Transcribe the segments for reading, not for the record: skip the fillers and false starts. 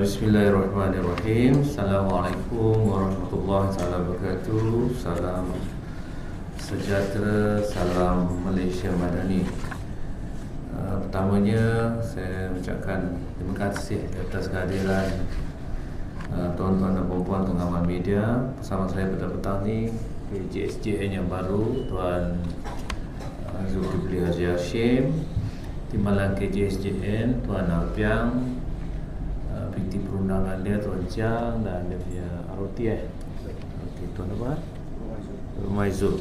Bismillahirrahmanirrahim. Assalamualaikum warahmatullahi wabarakatuh. Salam sejahtera, salam Malaysia Madani. Pertamanya saya ucapkan terima kasih atas kehadiran tuan-tuan dan puan-puan pengamal media bersama saya pada petang ni, JSJN yang baru, Tuan Zulkifli Haji Hashim, Timbalan KJSJN Tuan Alpiang, Binti perundangan dia Tuan Chiang, dan dia punya ROT Okey, Tuan apa? Maizul.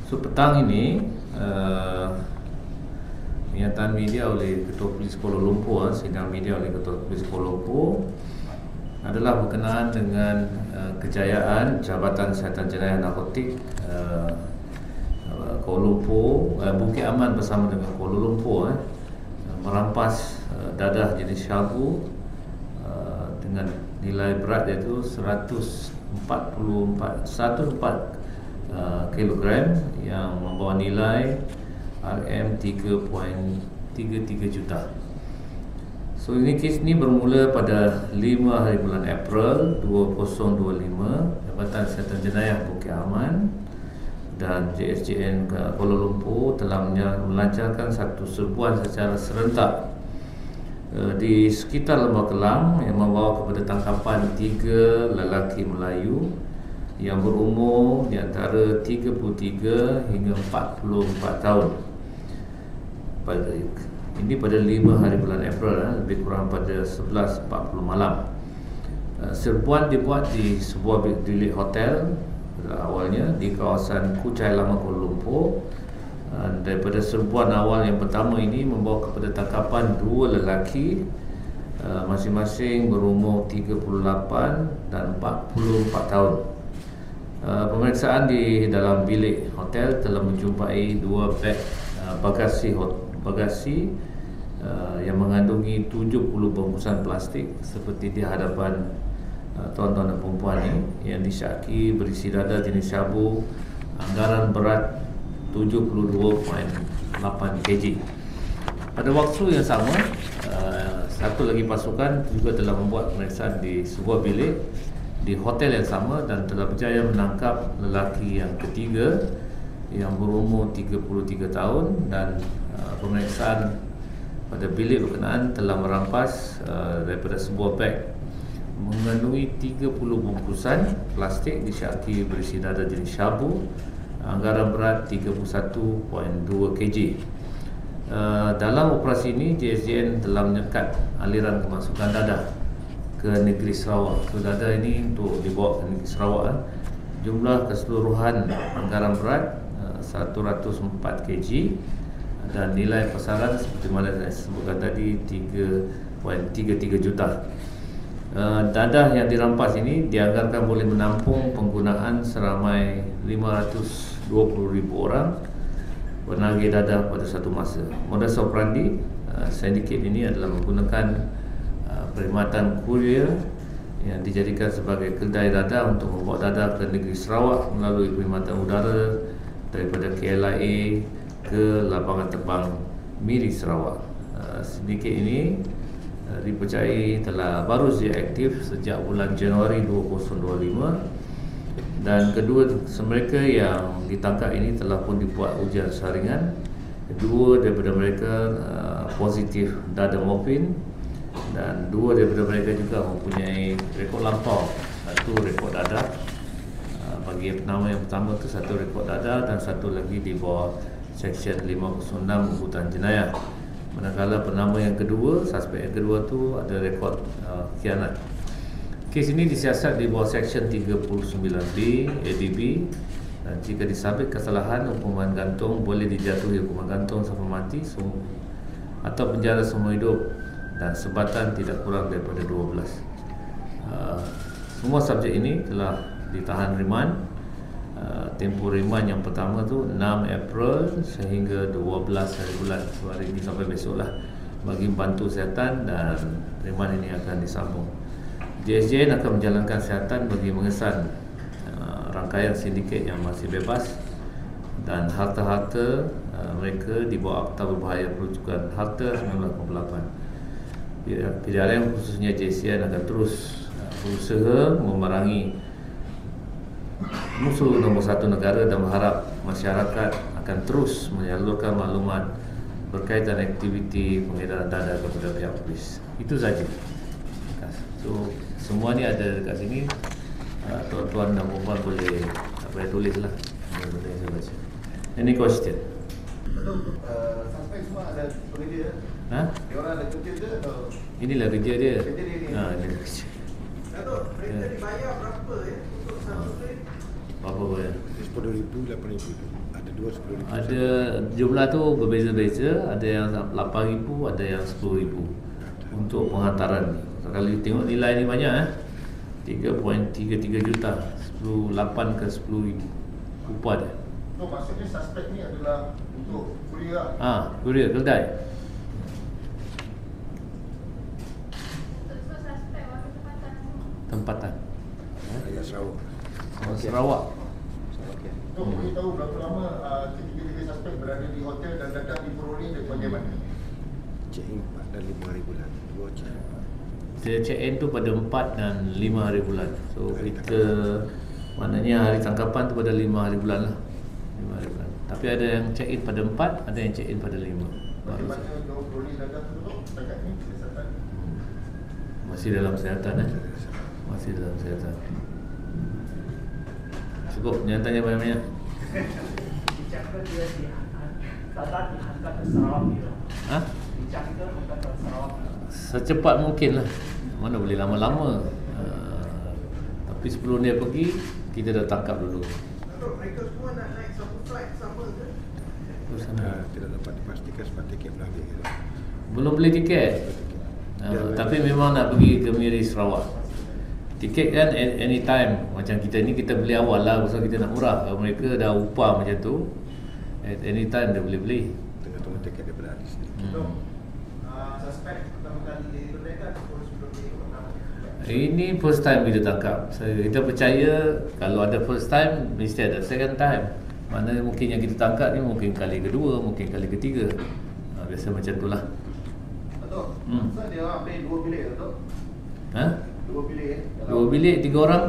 So petang ini pernyataan media oleh Ketua Polis Kuala Lumpur, sidang media oleh Ketua Polis Kuala Lumpur adalah berkenaan dengan kejayaan Jabatan Siasatan Jenayah Narkotik Kuala Lumpur, Bukit Aman bersama dengan Kuala Lumpur merampas dadah jenis syabu dengan nilai berat iaitu 104 kilogram yang membawa nilai RM3.33 juta. So ini kes ni bermula pada 5 hari bulan April 2025. Jabatan Siasatan Jenayah Bukit Aman dan JSJN Kuala Lumpur telah melancarkan satu serbuan secara serentak di sekitar Lembah Kelang yang membawa kepada tangkapan 3 lelaki Melayu yang berumur di antara 33 hingga 44 tahun. Ini pada 5 hari bulan April, lebih kurang pada 11.40 malam. Serbuan dibuat di sebuah bilik hotel awalnya di kawasan Kuchai Lama Kuala Lumpur. Daripada serbuan awal yang pertama ini membawa kepada tangkapan 2 lelaki masing-masing berumur 38 dan 44 tahun. Pemeriksaan di dalam bilik hotel telah menjumpai 2 beg bagasi yang mengandungi 70 bungkusan plastik seperti di hadapan tuan-tuan dan perempuan ini, yang disyaki berisi dadah jenis syabu anggaran berat 72.8 kg. Pada waktu yang sama, satu lagi pasukan juga telah membuat pemeriksaan di sebuah bilik di hotel yang sama dan telah berjaya menangkap lelaki yang ketiga yang berumur 33 tahun, dan pemeriksaan pada bilik berkenaan telah merampas daripada sebuah beg mengandungi 30 bungkusan plastik disyaki berisi dadah jenis syabu anggaran berat 31.2 kg. Dalam operasi ini, JSJN telah menyekat aliran kemasukan dadah ke negeri Sarawak. So, dadah ini untuk dibawa ke negeri Sarawak. Jumlah keseluruhan anggaran berat 104 kg dan nilai pasaran seperti mana saya sebutkan tadi 3.33 juta. Dadah yang dirampas ini dianggarkan boleh menampung penggunaan seramai 520,000 orang penagih dadah pada satu masa. Modus operandi sindiket ini adalah menggunakan perkhidmatan kurier yang dijadikan sebagai kedai dadah untuk membawa dadah ke negeri Sarawak melalui perkhidmatan udara daripada KLIA ke lapangan terbang Miri Sarawak. Sindiket ini dipercayai telah baru saja aktif sejak bulan Januari 2025, dan kedua mereka yang ditangkap ini telah pun dibuat ujian saringan. Dua daripada mereka positif dadah morfin, dan dua daripada mereka juga mempunyai rekod lampau. Satu rekod dadah bagi penama yang pertama tu, satu rekod dadah, dan satu lagi di bawah Seksyen 506 Ubutan Jenayah. Manakala penama yang kedua, suspek yang kedua tu ada rekod khianat. Kes ini disiasat di bawah Seksyen 39B ADB, dan jika disabit kesalahan, hukuman gantung boleh dijatuhi hukuman gantung sampai mati atau penjara seumur hidup dan sebatan tidak kurang daripada 12. Semua subjek ini telah ditahan riman. Tempoh riman yang pertama tu 6 April sehingga 12 hari bulan, hari ini sampai besok lah, bagi bantu siasatan, dan riman ini akan disambung. JSJN akan menjalankan siasatan bagi mengesan rangkaian sindiket yang masih bebas, dan harta-harta mereka di bawah Akta Berbahaya Peruncukan Harta 1988. PDRM khususnya JCN akan terus berusaha memerangi musuh nombor satu negara dan berharap masyarakat akan terus menyalurkan maklumat berkaitan aktiviti pengedaran dada kepada pihak polis. Itu saja. So semua ni ada dekat sini. Tuan-tuan dan puan boleh tulislah benda yang saya baca. Any question? Suspek semua ada kerja? Dia orang ada kerja ke atau? Inilah kerja dia. Kerja dia ni. Ini kerja. Datuk, mereka dibayar berapa untuk satu trip? Berapa bayar? 10,000, 8,000. Ada dua 10,000. Ada jumlah tu berbeza-beza. Ada yang 8,000, ada yang 10,000 untuk penghantaran ni. Kalau tengok nilai ni banyak 3.33 juta. 8 ke 10,000 upah dia. So maksudnya suspek ni adalah untuk kuliah lah? Kuliah, kedai. Tempatan. Ayah Sarawak. Sarawak. So boleh tahu berapa lama ketiga-tiga suspek berada di hotel dan datang di Puroni dan bagaimana? Check-in 4 dan 5 hari bulan. Dua check. Dia check-in tu pada 4 dan 5 hari bulan. So kita maknanya hari tangkapan tu pada 5 hari bulan lah. 5 hari bulan. Tapi ada yang check-in pada 4, ada yang check-in pada 5. Bagaimana jauh Puroni datang tu setakat ni kesihatan? Masih dalam kesihatan Masih dalam kesihatan. Cukup, jangan tanya banyak-banyak. Dicakap dia dihantar ke Sarawak dia. Dicakap hantar ke Sarawak. Secepat mungkin lah. Mana boleh lama-lama. Tapi sebelum dia pergi, kita dah tangkap dulu. Mereka semua nak naik satu flight sama ke? Tidak dapat dipastikan sebab tiket belum ambil. Belum beli tiket. Tapi memang nak pergi ke Miri Sarawak. Tiket kan anytime. Macam kita ni kita beli awal lah, pasal kita nak murah. Kalau mereka dah upah macam tu, at anytime dia boleh beli. Tengah-tengah tiket daripada hadis ni. Suspek pertama kali diberdayakan sebelum dia Ini first time kita tangkap. Kita percaya kalau ada first time, mesti ada second time. Maknanya mungkin yang kita tangkap ni mungkin kali kedua, mungkin kali ketiga. Biasa macam tu lah. Datuk, so dia orang ambil 2 bilik Datuk? 2 bilik 2 bilik, 3 orang.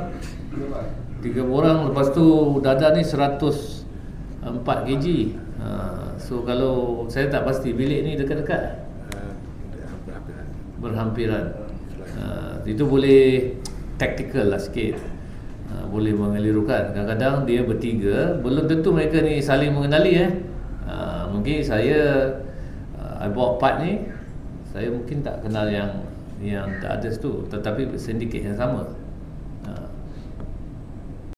3 orang, lepas tu dada ni 104 kg. So kalau saya tak pasti bilik ni dekat-dekat berhampiran. Itu boleh tactical lah sikit. Boleh mengelirukan. Kadang-kadang dia bertiga, belum tentu mereka ni saling mengenali mungkin saya I bawa part ni, saya mungkin tak kenal yang the others tu, tetapi sindiket yang sama.